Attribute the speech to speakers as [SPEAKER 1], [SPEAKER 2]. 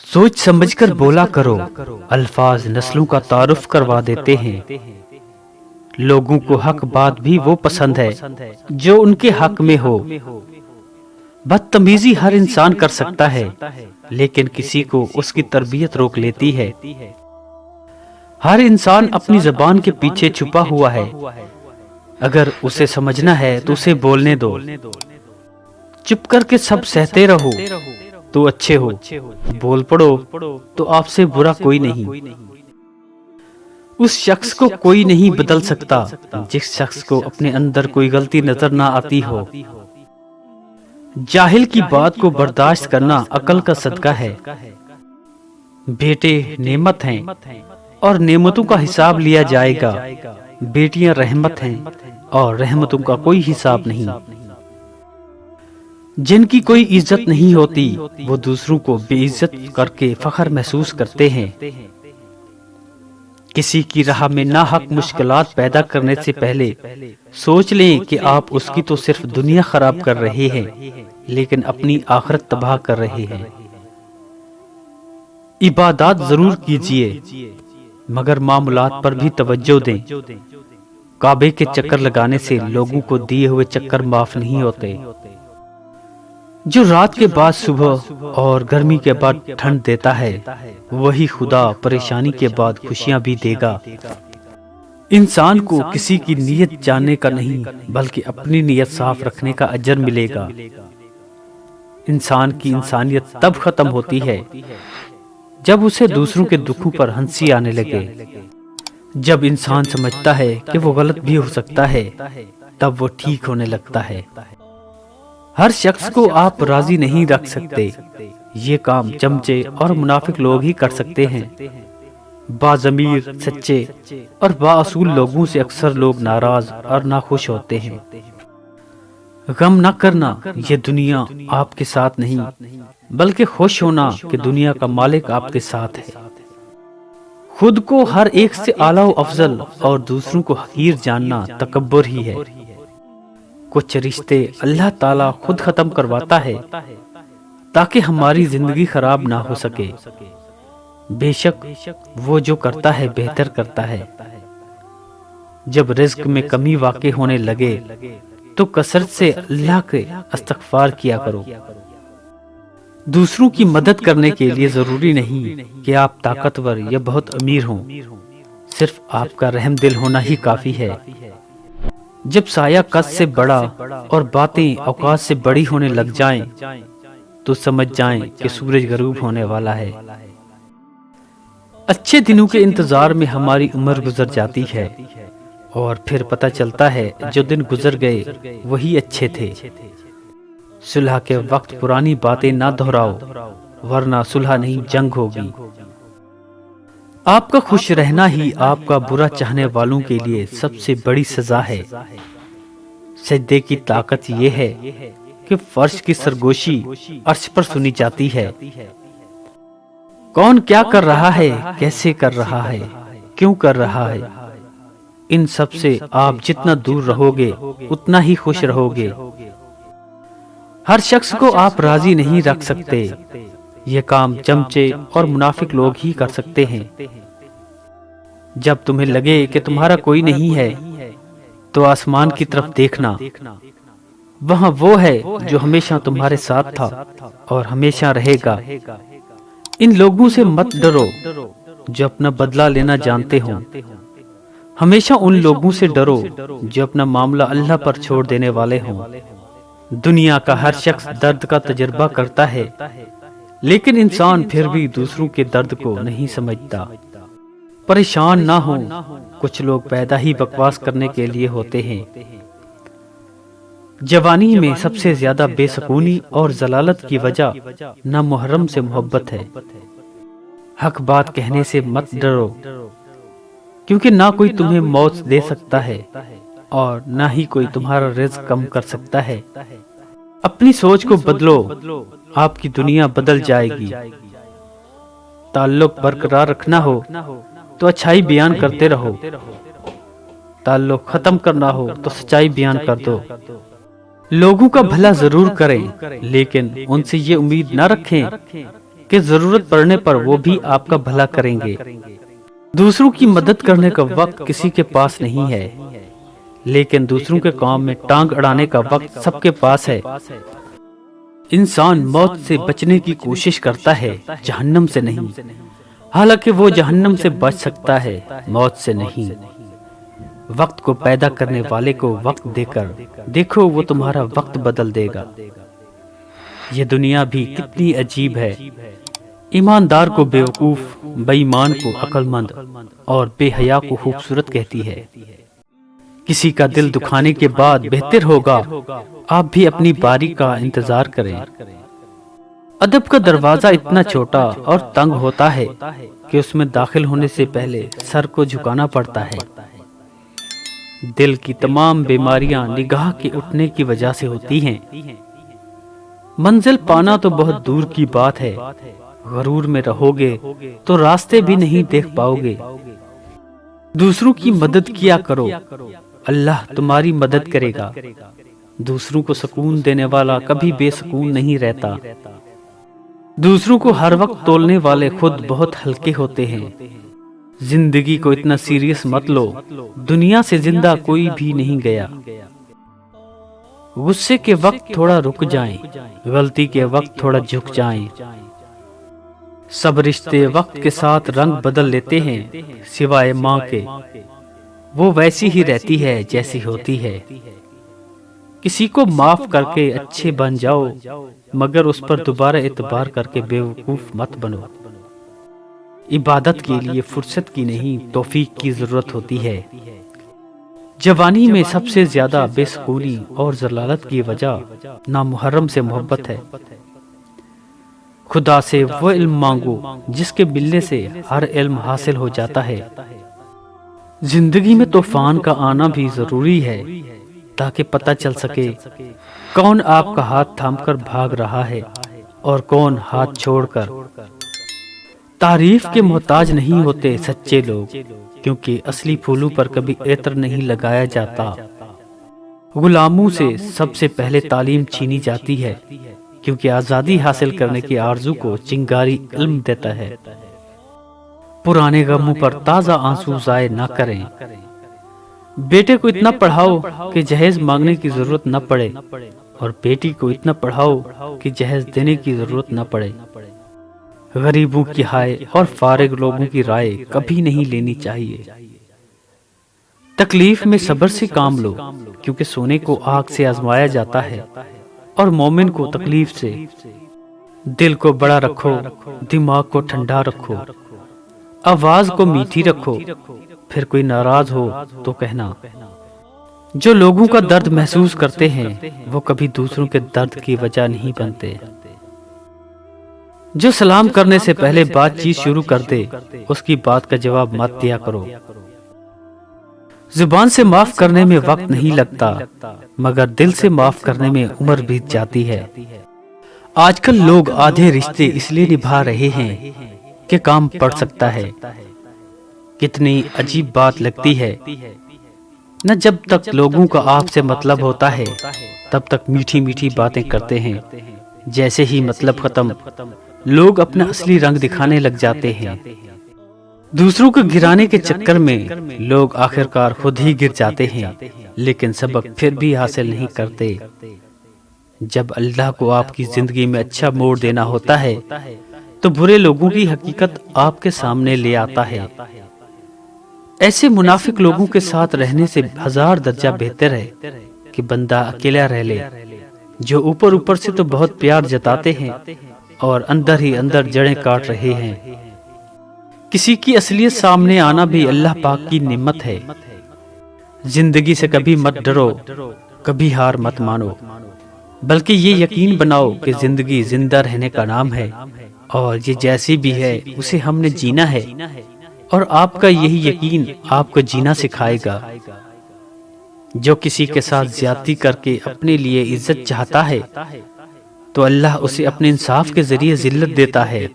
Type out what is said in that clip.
[SPEAKER 1] سوچ سمجھ کر بولا کرو، الفاظ نسلوں کا تعارف کروا دیتے ہیں۔ لوگوں کو حق بات بھی وہ پسند ہے جو ان کے حق میں ہو۔ بدتمیزی ہر انسان کر سکتا ہے، لیکن کسی کو اس کی تربیت روک لیتی ہے۔ ہر انسان اپنی زبان کے پیچھے چھپا ہوا ہے، اگر اسے سمجھنا ہے تو اسے بولنے دو۔ چپ کر کے سب سہتے رہو تو اچھے ہو، بول پڑو تو آپ سے برا کوئی نہیں۔ اس شخص کو کوئی نہیں بدل سکتا جس شخص کو اپنے اندر کوئی غلطی نظر نہ آتی ہو۔ جاہل کی بات کو برداشت کرنا عقل کا صدقہ ہے۔ بیٹے نعمت ہیں اور نعمتوں کا حساب لیا جائے گا، بیٹیاں رحمت ہیں اور رحمتوں کا کوئی حساب نہیں۔ جن کی کوئی عزت نہیں ہوتی وہ دوسروں کو بے عزت کر کے فخر محسوس کرتے ہیں۔ کسی کی راہ میں ناحق مشکلات پیدا کرنے سے پہلے سوچ لیں کہ آپ اس کی تو صرف دنیا خراب کر رہے ہیں، لیکن اپنی آخرت تباہ کر رہے ہیں۔ عبادات ضرور کیجیے، مگر معاملات پر بھی توجہ دیں۔ کعبے کے چکر لگانے سے لوگوں کو دیے ہوئے چکر معاف نہیں ہوتے۔ جو رات کے بعد صبح اور گرمی کے بعد ٹھنڈ دیتا ہے، وہی خدا پریشانی کے بعد خوشیاں بھی دے گا۔ انسان کو کسی کی نیت جاننے کا نہیں بلکہ اپنی نیت صاف رکھنے کا اجر ملے گا۔ انسان کی انسانیت تب ختم ہوتی ہے جب اسے دوسروں کے دکھوں پر ہنسی آنے لگے۔ جب انسان سمجھتا ہے کہ وہ غلط بھی ہو سکتا ہے، تب وہ ٹھیک ہونے لگتا ہے۔ ہر شخص کو آپ راضی نہیں رکھ سکتے، یہ کام چمچے اور منافق لوگ ہی کر سکتے ہیں۔ باضمیر، سچے اور بااصول لوگوں سے اکثر لوگ ناراض اور ناخوش ہوتے ہیں۔ غم نہ کرنا، یہ دنیا آپ کے ساتھ نہیں بلکہ خوش ہونا کہ دنیا کا مالک آپ کے ساتھ ہے۔ خود کو ہر ایک سے اعلیٰ و افضل اور دوسروں کو حقیر جاننا تکبر ہی ہے۔ کچھ رشتے اللہ تعالیٰ خود ختم کرواتا ہے تاکہ ہماری زندگی خراب نہ ہو سکے۔ بے شک وہ جو کرتا ہے بہتر کرتا ہے۔ جب رزق میں کمی واقع ہونے لگے تو کثرت سے اللہ کے استغفار کیا کرو۔ دوسروں کی مدد کرنے کے لیے ضروری نہیں کہ آپ طاقتور یا بہت امیر ہوں، صرف آپ کا رحم دل ہونا ہی کافی ہے۔ جب سایہ قد سے بڑا اور باتیں اوقات سے بڑی ہونے لگ جائیں تو سمجھ جائیں کہ سورج غروب ہونے والا ہے۔ اچھے دنوں کے انتظار میں ہماری عمر گزر جاتی ہے اور پھر پتہ چلتا ہے جو دن گزر گئے وہی اچھے تھے۔ صلح کے وقت پرانی باتیں نہ دہراؤ، ورنہ صلح نہیں جنگ ہوگی۔ آپ کا خوش رہنا ہی آپ کا برا چاہنے والوں کے لیے سب سے بڑی سزا ہے۔ سجدے کی طاقت یہ ہے کہ فرش کی سرگوشی عرش پر سنی جاتی ہے۔ کون کیا کر رہا ہے، کیسے کر رہا ہے، کیوں کر رہا ہے، ان سب سے آپ جتنا دور رہو گے اتنا ہی خوش رہو گے۔ ہر شخص کو آپ راضی نہیں رکھ سکتے، یہ کام چمچے اور منافق لوگ ہی کر سکتے ہیں۔ جب تمہیں لگے کہ تمہارا کوئی نہیں ہے تو آسمان کی طرف دیکھنا، وہاں وہ ہے جو ہمیشہ تمہارے ساتھ تھا اور ہمیشہ رہے گا۔ ان لوگوں سے مت ڈرو جو اپنا بدلہ لینا جانتے ہوں، ہمیشہ ان لوگوں سے ڈرو جو اپنا معاملہ اللہ پر چھوڑ دینے والے ہوں۔ دنیا کا ہر شخص درد کا تجربہ کرتا ہے، لیکن انسان پھر بھی دوسروں کے درد کو نہیں سمجھتا۔ پریشان نہ ہو، کچھ لوگ پیدا ہی بکواس کرنے کے لیے ہوتے ہیں۔ جوانی میں سب سے زیادہ بے سکونی اور ضلالت کی وجہ نامحرم سے محبت ہے۔ حق بات کہنے سے مت ڈرو، کیونکہ نہ کوئی تمہیں موت دے سکتا ہے اور نہ ہی کوئی تمہارا رزق کم کر سکتا ہے۔ اپنی سوچ کو بدلو، آپ کی دنیا بدل جائے گی۔ تعلق برقرار رکھنا ہو تو اچھائی بیان کرتے رہو، تعلق ختم کرنا ہو تو سچائی بیان کر دو۔ لوگوں کا بھلا ضرور کریں، لیکن ان سے یہ امید نہ رکھیں کہ ضرورت پڑنے پر وہ بھی آپ کا بھلا کریں گے۔ دوسروں کی مدد کرنے کا وقت کسی کے پاس نہیں ہے، لیکن دوسروں کے کام میں ٹانگ اڑانے کا وقت سب کے پاس ہے۔ انسان موت سے بچنے کی کوشش کرتا ہے، جہنم سے نہیں، حالانکہ وہ جہنم سے بچ سکتا ہے، موت سے نہیں۔ وقت کو پیدا کرنے والے کو وقت دے کر دیکھو، وہ تمہارا وقت بدل دے گا۔ یہ دنیا بھی کتنی عجیب ہے، ایماندار کو بیوقوف، بے ایمان کو عقل مند اور بے حیا کو خوبصورت کہتی ہے۔ کسی کا دل دکھانے کے بعد بہتر ہوگا آپ بھی اپنی باری کا انتظار کریں۔ ادب کا دروازہ اتنا چھوٹا اور تنگ ہوتا ہے کہ اس میں داخل ہونے سے پہلے سر کو جھکانا پڑتا ہے۔ دل کی تمام بیماریاں نگاہ کے اٹھنے کی وجہ سے ہوتی ہیں۔ منزل پانا تو بہت دور کی بات ہے، غرور میں رہو گے تو راستے بھی نہیں دیکھ پاؤ گے۔ دوسروں کی مدد کیا کرو، اللہ تمہاری مدد کرے گا۔ دوسروں کو سکون دینے والا کبھی بے سکون نہیں رہتا۔ دوسروں کو ہر وقت تولنے والے خود بہت ہلکے ہوتے ہیں۔ زندگی کو اتنا سیریس مت لو، دنیا سے زندہ کوئی بھی نہیں گیا۔ غصے کے وقت تھوڑا رک جائیں، غلطی کے وقت تھوڑا جھک جائیں۔ سب رشتے وقت کے ساتھ رنگ بدل لیتے ہیں، سوائے ماں کے، وہ ویسی ہی رہتی ہے جیسی ہوتی ہے۔ کسی کو معاف کر کے اچھے بن جاؤ، مگر اس پر دوبارہ اعتبار کر کے بیوقوف مت بنو۔ عبادت کے لیے فرصت کی نہیں، توفیق کی ضرورت ہوتی ہے۔ جوانی میں سب سے زیادہ بے سکونی اور ضلالت کی وجہ نامحرم سے محبت ہے۔ خدا سے وہ علم مانگو جس کے ملنے سے ہر علم حاصل ہو جاتا ہے۔ زندگی میں طوفان کا آنا بھی ضروری ہے تاکہ پتہ چل سکے کون آپ کا ہاتھ تھام کر بھاگ رہا ہے اور کون ہاتھ چھوڑ کر۔ تعریف کے محتاج نہیں ہوتے سچے لوگ، کیونکہ اصلی پھولوں پر کبھی عطر نہیں لگایا جاتا۔ غلاموں سے سب سے پہلے تعلیم چھینی جاتی ہے، کیونکہ آزادی حاصل کرنے کی آرزو کو چنگاری علم دیتا ہے۔ پرانے غموں پر تازہ آنسو ضائع نہ کریں۔ بیٹے کو اتنا پڑھاؤ کہ جہیز مانگنے کی ضرورت نہ پڑے، اور بیٹی کو اتنا پڑھاؤ کہ جہیز دینے کی ضرورت نہ پڑے۔ غریبوں کی ہائے اور فارغ لوگوں کی رائے کبھی نہیں لینی چاہیے۔ تکلیف میں صبر سے کام لو، کیونکہ سونے کو آگ سے آزمایا جاتا ہے اور مومن کو تکلیف سے۔ دل کو بڑا رکھو، دماغ کو ٹھنڈا رکھو، آواز کو میٹھی رکھو، پھر کوئی ناراض ہو تو کہنا۔ جو لوگوں کا درد محسوس کرتے ہیں وہ کبھی دوسروں کے درد کی وجہ نہیں بنتے۔ جو سلام کرنے سے پہلے بات چیت شروع کر دے اس کی بات کا جواب مت دیا کرو۔ زبان سے معاف کرنے میں وقت نہیں لگتا، مگر دل سے معاف کرنے میں عمر بیت جاتی ہے۔ آج کل لوگ آدھے رشتے اس لیے نبھا رہے ہیں کہ کام پڑ سکتا ہے۔ کتنی عجیب بات لگتی ہے نہ، جب تک لوگوں کا آپ سے مطلب ہوتا ہے تب تک میٹھی میٹھی باتیں کرتے ہیں، جیسے ہی مطلب ختم لوگ اپنا اصلی رنگ دکھانے لگ جاتے ہیں۔ دوسروں کو گرانے کے چکر میں لوگ آخرکار خود ہی گر جاتے ہیں، لیکن سبق پھر بھی حاصل نہیں کرتے۔ جب اللہ کو آپ کی زندگی میں اچھا موڑ دینا ہوتا ہے تو برے لوگوں کی حقیقت آپ کے سامنے لے آتا ہے۔ ایسے منافق لوگوں کے ساتھ رہنے سے 1000 درجہ بہتر ہے کہ بندہ اکیلا رہ لے، جو اوپر اوپر سے تو بہت پیار جتاتے ہیں اور اندر ہی اندر جڑیں کاٹ رہے ہیں۔ کسی کی اصلیت سامنے آنا بھی اللہ پاک کی نعمت ہے۔ زندگی سے کبھی مت ڈرو، کبھی ہار مت مانو، بلکہ یہ یقین بناؤ کہ زندگی زندہ رہنے کا نام ہے، اور یہ جیسی بھی ہے اسے ہم نے جینا ہے، اور آپ کا یہی یقین آپ کو جینا سکھائے گا۔ جو کسی کے ساتھ زیادتی کر کے اپنے لیے عزت چاہتا ہے تو اللہ اسے اپنے انصاف کے ذریعے ذلت دیتا ہے۔